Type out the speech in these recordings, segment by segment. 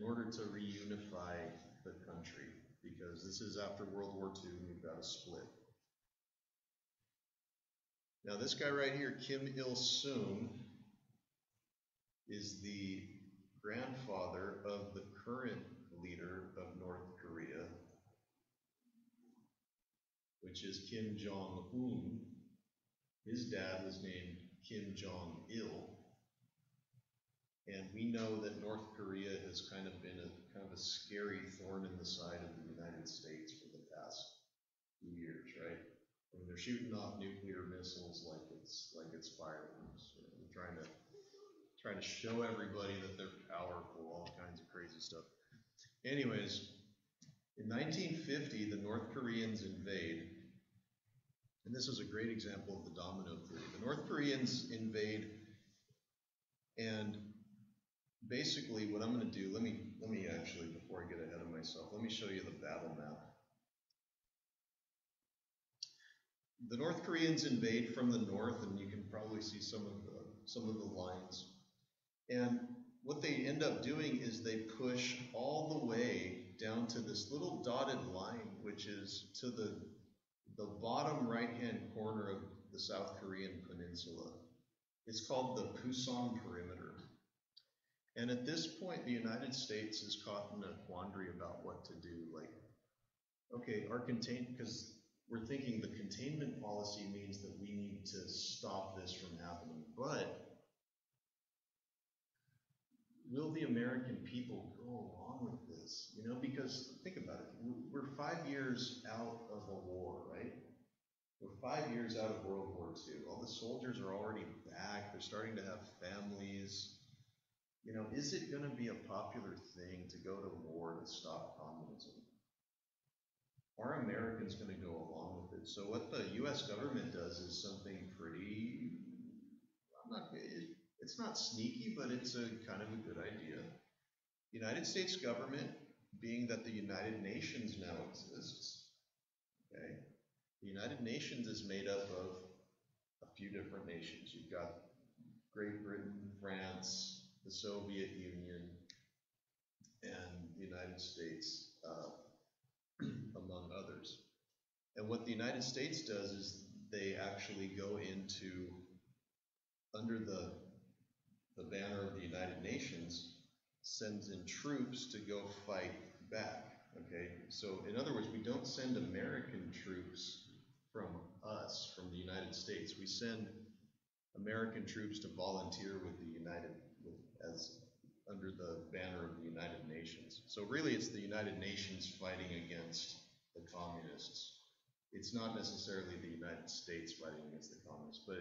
order to reunify the country, because this is after World War II and we've got a split. Now this guy right here, Kim Il-sung, is the grandfather of the current leader of North Korea, which is Kim Jong-un. His dad was named Kim Jong-il. And we know that North Korea has kind of been a scary thorn in the side of the United States for the past few years, right? I mean, they're shooting off nuclear missiles like it's fireworks. You know, they're trying to show everybody that they're powerful, all kinds of crazy stuff. Anyways, in 1950, the North Koreans invade, and this is a great example of the domino theory. The North Koreans invade, and basically what I'm going to do, let me actually, before I get ahead of myself, let me show you the battle map. The North Koreans invade from the north, and you can probably see some of the lines. And what they end up doing is they push all the way down to this little dotted line, which is to the bottom right-hand corner of the South Korean peninsula. It's called the Pusan Perimeter. And at this point, the United States is caught in a quandary about what to do. Like, okay, because we're thinking the containment policy means that we need to stop this from happening, but will the American people go along with this? You know, because think about it, we're 5 years out of a war, right? We're 5 years out of World War II. All the soldiers are already back. They're starting to have families. You know, is it going to be a popular thing to go to war to stop communism? Are Americans going to go along with it? So what the U.S. government does is something pretty, it's not sneaky, but it's a kind of a good idea. The United States government, being that the United Nations now exists, okay? The United Nations is made up of a few different nations. You've got Great Britain, France, the Soviet Union, and the United States, among others. And what the United States does is they actually go into, under the banner of the United Nations, sends in troops to go fight back, okay? So in other words, we don't send American troops from us, from the United States. We send American troops to volunteer with the under the banner of the United Nations. So really it's the United Nations fighting against the communists. It's not necessarily the United States fighting against the communists, but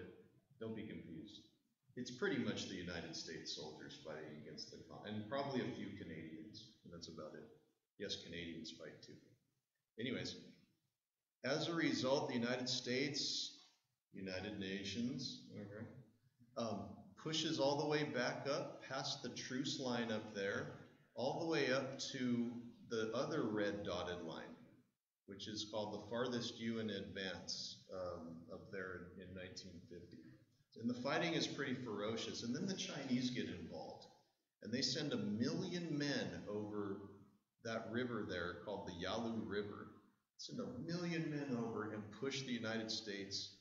don't be confused. It's pretty much the United States soldiers fighting against the communists, and probably a few Canadians, and that's about it. Yes, Canadians fight too. Anyways, as a result, the United States, United Nations, okay, pushes all the way back up past the truce line up there, all the way up to the other red dotted line, which is called the farthest UN advance up there in 1950. And the fighting is pretty ferocious, and then the Chinese get involved, and they send 1 million men over that river there called the Yalu River. Send 1 million men over and push the United States,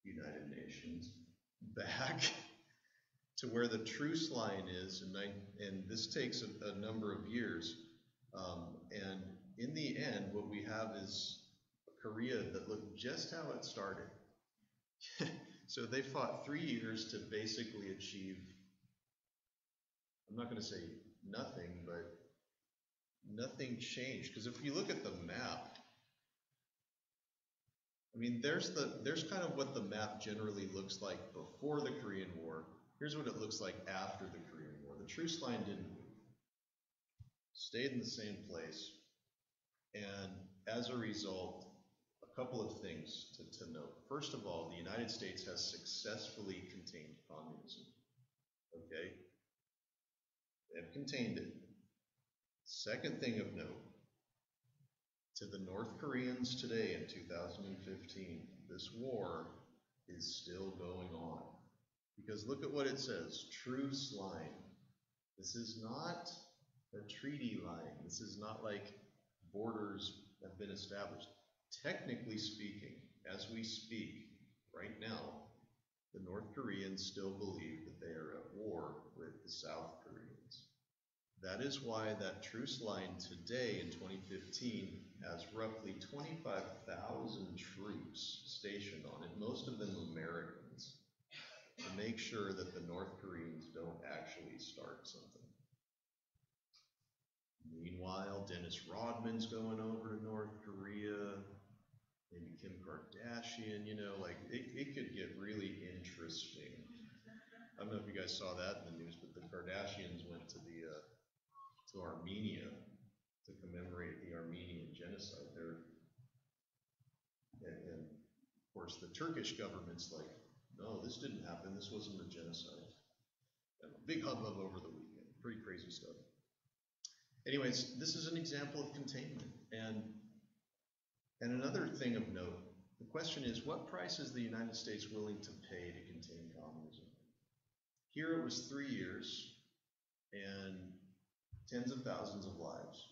United Nations, back to where the truce line is, and this takes a number of years. And in the end, what we have is a Korea that looked just how it started. So they fought 3 years to basically achieve, I'm not going to say nothing, but nothing changed. Because if you look at the map, I mean, there's kind of what the map generally looks like before the Korean War. Here's what it looks like after the Korean War. The truce line didn't move. Stayed in the same place. And as a result, a couple of things to note. First of all, the United States has successfully contained communism. Okay? They have contained it. Second thing of note, to the North Koreans today in 2015, this war is still going on. Because look at what it says, truce line. This is not a treaty line. This is not like borders have been established. Technically speaking, as we speak right now, the North Koreans still believe that they are at war with the South Koreans. That is why that truce line today in 2015 has roughly 25,000 troops stationed on it, most of them Americans, to make sure that the North Koreans don't actually start something. Meanwhile, Dennis Rodman's going over to North Korea, maybe Kim Kardashian, like it could get really interesting. I don't know if you guys saw that in the news, but the Kardashians went to to Armenia to commemorate the Armenian genocide there. And of course, the Turkish government's like, no, this didn't happen. This wasn't a genocide. And a big hubbub over the weekend. Pretty crazy stuff. Anyways, this is an example of containment. And another thing of note, the question is, what price is the United States willing to pay to contain communism? Here it was 3 years and tens of thousands of lives.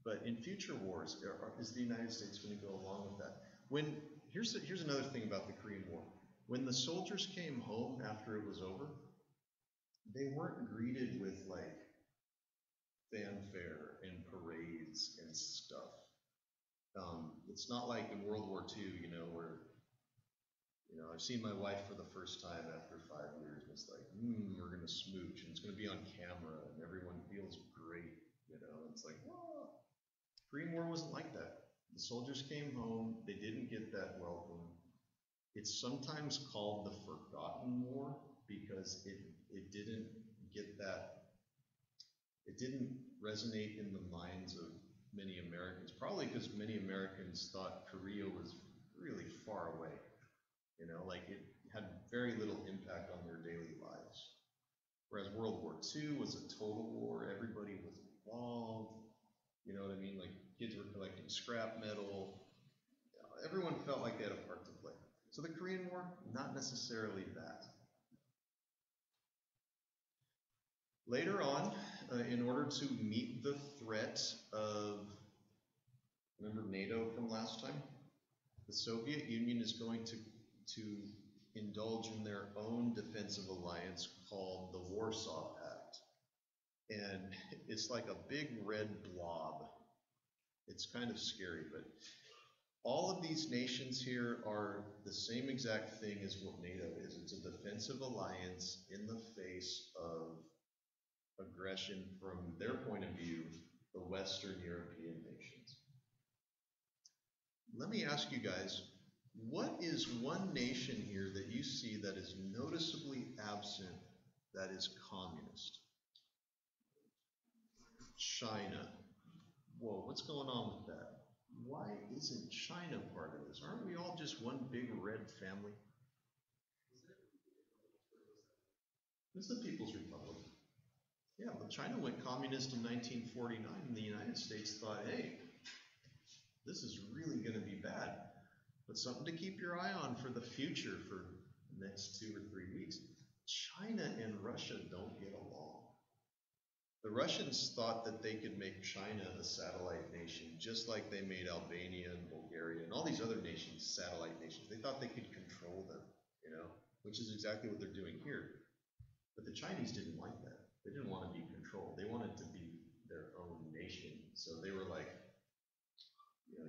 But in future wars, is the United States going to go along with that? Here's another thing about the Korean War. When the soldiers came home after it was over, they weren't greeted with like fanfare and parades and stuff. It's not like in World War II, where I've seen my wife for the first time after 5 years, and it's like, we're gonna smooch, and it's gonna be on camera, and everyone feels great, It's like, whoa. Korean War wasn't like that. The soldiers came home, they didn't get that welcome. It's sometimes called the Forgotten War because it didn't get that, it didn't resonate in the minds of many Americans, probably because many Americans thought Korea was really far away. Like it had very little impact on their daily lives. Whereas World War II was a total war, everybody was involved, you know what I mean? Like kids were collecting scrap metal, everyone felt like they had a part to play. So the Korean War, not necessarily that. Later on, in order to meet the threat of, remember NATO from last time? The Soviet Union is going to indulge in their own defensive alliance called the Warsaw Pact. And it's like a big red blob. It's kind of scary, but all of these nations here are the same exact thing as what NATO is. It's a defensive alliance in the face of aggression from their point of view, the Western European nations. Let me ask you guys, what is one nation here that you see that is noticeably absent that is communist? China. Whoa, what's going on with that? Why isn't China part of this? Aren't we all just one big red family? It's the People's Republic. Yeah, but China went communist in 1949, and the United States thought, hey, this is really going to be bad. But something to keep your eye on for the future for the next 2 or 3 weeks. China and Russia don't get along. The Russians thought that they could make China a satellite nation, just like they made Albania and Bulgaria and all these other nations satellite nations. They thought they could control them, which is exactly what they're doing here. But the Chinese didn't like that. They didn't want to be controlled. They wanted to be their own nation. So they were like,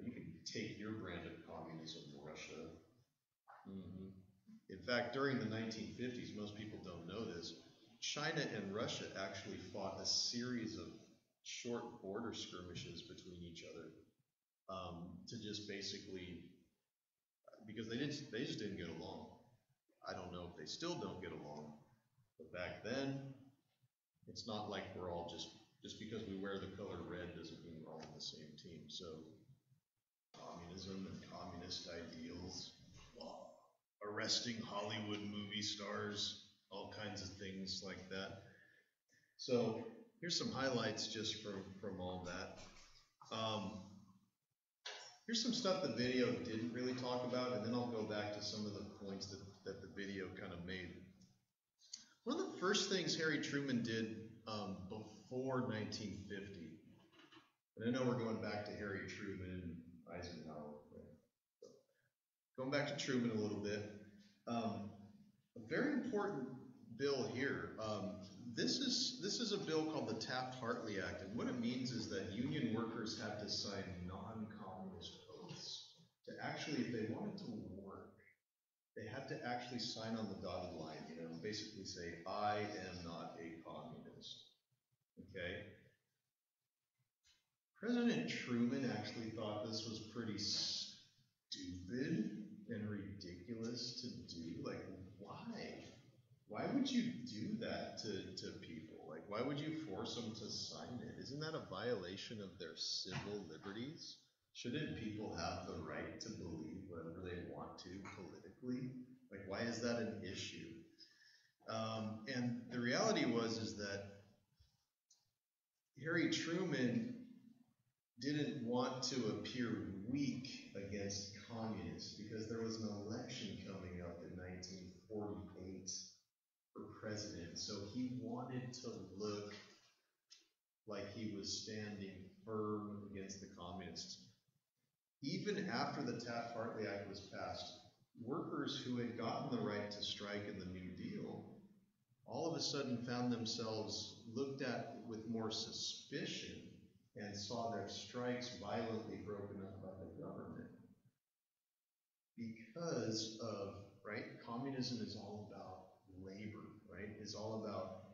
you can take your brand of communism, Russia. In fact, during the 1950s, most people don't know this, China and Russia actually fought a series of short border skirmishes between each other to just basically, because they just didn't get along. I don't know if they still don't get along, but back then, it's not like we're all just because we wear the color red doesn't mean we're all on the same team. So communism and communist ideals, arresting Hollywood movie stars, all kinds of things like that. So here's some highlights just from all that. Here's some stuff the video didn't really talk about, and then I'll go back to some of the points that the video kind of made. One of the first things Harry Truman did before 1950. And I know we're going back to Harry Truman and Eisenhower. Right? So, going back to Truman a little bit, a very important bill here. This is a bill called the Taft-Hartley Act, and what it means is that union workers had to sign non-communist oaths to actually, if they wanted to work, they had to actually sign on the dotted line, basically say, I am not a communist. Okay? President Truman actually thought this was pretty stupid and ridiculous to do. Like, why? Why would you do that to people? Like, why would you force them to sign it? Isn't that a violation of their civil liberties? Shouldn't people have the right to believe whatever they want to politically? Like, why is that an issue? And the reality is that Harry Truman didn't want to appear weak against communists because there was an election coming up in 1948 for president. So he wanted to look like he was standing firm against the communists. Even after the Taft-Hartley Act was passed, workers who had gotten the right to strike in the New Deal all of a sudden found themselves looked at with more suspicion and saw their strikes violently broken up by the government. Because of, right, communism is all about labor, right? It's all about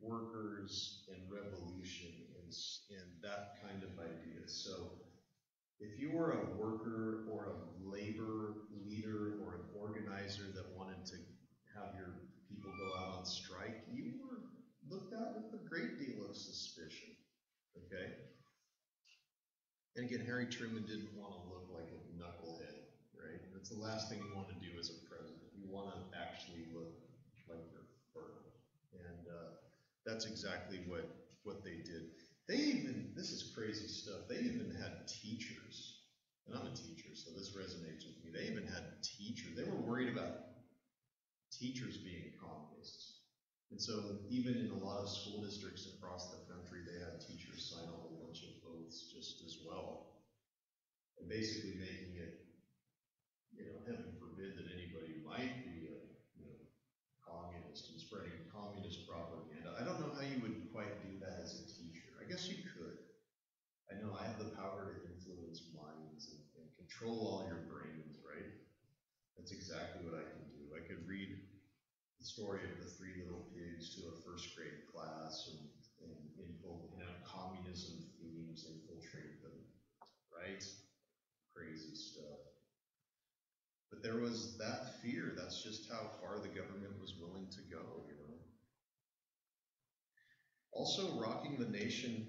workers and revolution and that kind of idea. So if you were a worker or a labor leader or an organizer that wanted to have your people go out on strike, you were looked at with a great deal of suspicion, okay? And again, Harry Truman didn't want to look like a knucklehead, right? That's the last thing you want to do as a president. You want to actually look like you're firm. And that's exactly what they did. They even, this is crazy stuff, they even had teachers. And I'm a teacher, so this resonates with me. They even had teachers. They were worried about teachers being communists. And so even in a lot of school districts across the country, they had teachers sign a whole bunch of oaths just as well. And basically making it, heaven forbid that anybody might be a, communist and spreading communist propaganda. I don't know how you would quite do that as a teacher. I guess you could. I know I have the power to influence minds and control all your brains, right? That's exactly what I can do. I could read the story of the Three Little Pigs to a first grade class and have communism themes infiltrate them, right? Crazy stuff. But there was that fear. That's just how far the government was willing to go, Also rocking the nation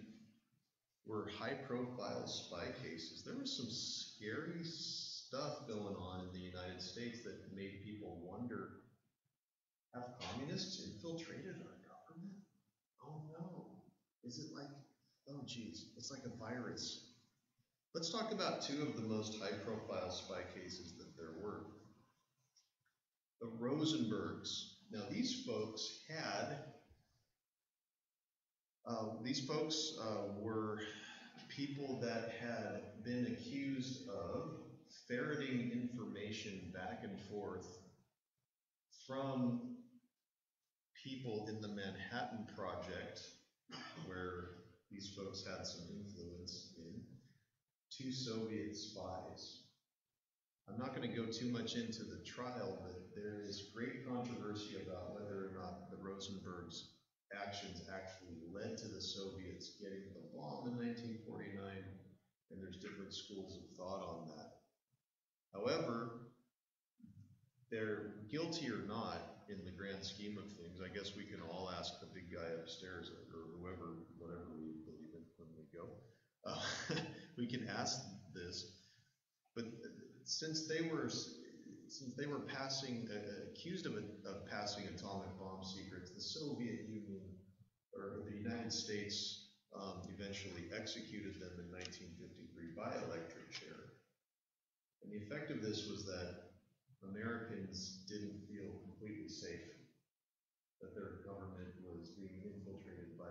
were high-profile spy cases. There was some scary stuff going on in the United States that made people wonder, have communists infiltrated our government? Oh no. Is it like, oh geez, it's like a virus. Let's talk about two of the most high-profile spy cases that there were. The Rosenbergs. Now these folks were people that had been accused of ferreting information back and forth from people in the Manhattan Project, where these folks had some influence in, to Soviet spies. I'm not going to go too much into the trial, but there is great controversy about whether or not the Rosenbergs' actions actually led to the Soviets getting the bomb in 1949, and there's different schools of thought on that. However, they're guilty or not in the grand scheme of things. I guess we can all ask the big guy upstairs or whoever, whatever we believe in when we go. We can ask this, but since they were accused of passing atomic bomb secrets, the Soviet Union or the United States eventually executed them in 1953 by electric chair. And the effect of this was that Americans didn't feel completely safe, that their government was being infiltrated by